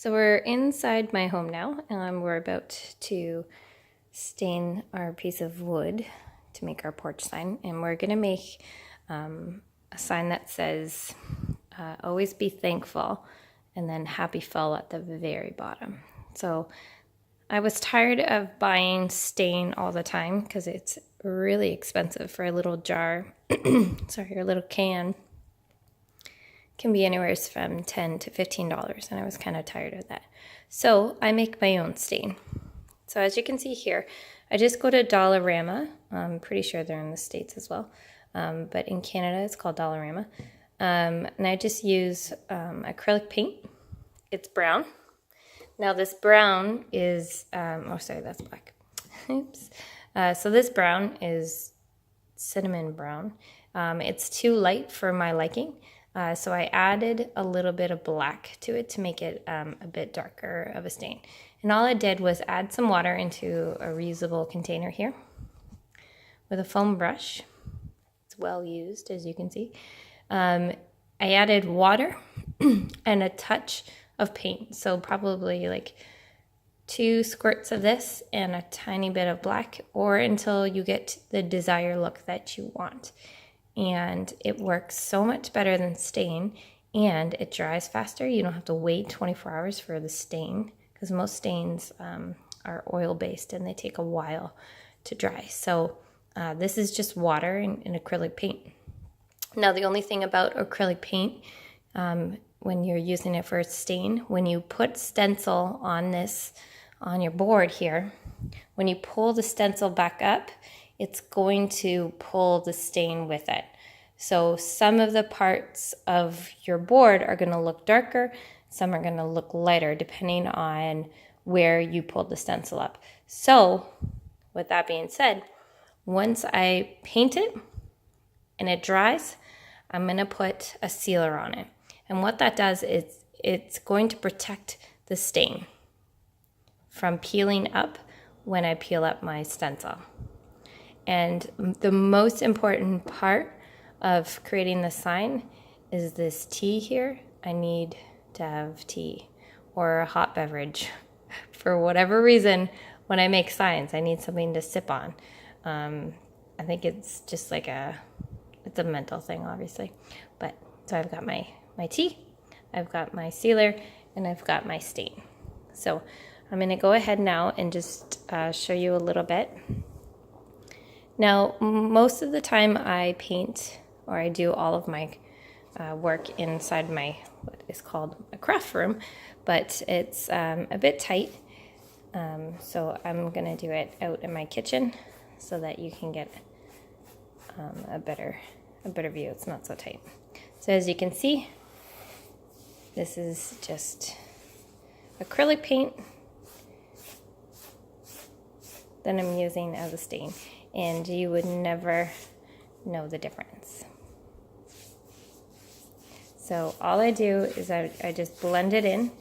So we're inside my home now, and we're about to stain our piece of wood to make our porch sign. And we're gonna make a sign that says, always be thankful, and then happy fall at the very bottom. So I was tired of buying stain all the time because it's really expensive for a little jar, sorry, a little can. Can be anywhere from $10 to $15, and I was kind of tired of that. So I make my own stain. So as you can see here, I just go to Dollarama. I'm pretty sure they're in the States as well, but in Canada it's called Dollarama. And I just use acrylic paint. It's brown. Now this brown is, oh sorry, that's black. Oops. So this brown is cinnamon brown. It's too light for my liking. So I added a little bit of black to it to make it a bit darker of a stain. And all I did was add some water into a reusable container here with a foam brush. It's well used, as you can see. I added water and a touch of paint. So probably like 2 squirts of this and a tiny bit of black, or until you get the desired look that you want. And it works so much better than stain, and it dries faster. You don't have to wait 24 hours for the stain, because most stains are oil-based and they take a while to dry. So this is just water and acrylic paint. Now the only thing about acrylic paint, when you're using it for a stain, when you put stencil on this, on your board here, when you pull the stencil back up, it's going to pull the stain with it. So some of the parts of your board are going to look darker, some are going to look lighter, depending on where you pulled the stencil up. So with that being said, once I paint it and it dries, I'm going to put a sealer on it. And what that does is it's going to protect the stain from peeling up when I peel up my stencil. And the most important part of creating the sign is this tea here. I need to have tea or a hot beverage. For whatever reason, when I make signs, I need something to sip on. I think it's just like it's a mental thing, obviously. But so I've got my tea, I've got my sealer, and I've got my stain. So I'm gonna go ahead now and just show you a little bit. Now, most of the time I paint, or I do all of my work inside my, what is called a craft room, but it's a bit tight. So I'm gonna do it out in my kitchen so that you can get a better view. It's not so tight. So as you can see, this is just acrylic paint that I'm using as a stain, and you would never know the difference. So all I do is I just blend it in.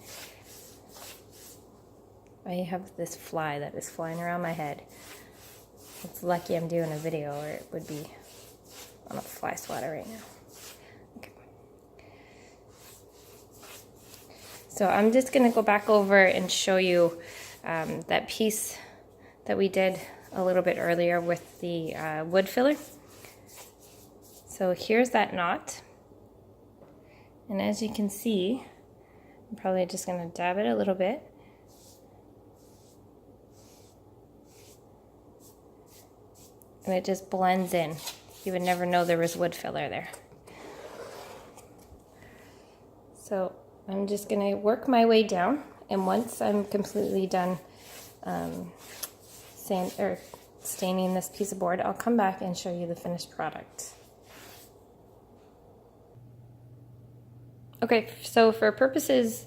I have this fly that is flying around my head. It's lucky I'm doing a video, or it would be on a fly swatter right now. Okay. So I'm just gonna go back over and show you that piece that we did a little bit earlier with the wood filler. So here's that knot. And as you can see, I'm probably just gonna dab it a little bit. And it just blends in. You would never know there was wood filler there. So I'm just gonna work my way down, and once I'm completely done staining this piece of board, I'll come back and show you the finished product. Okay, so for purposes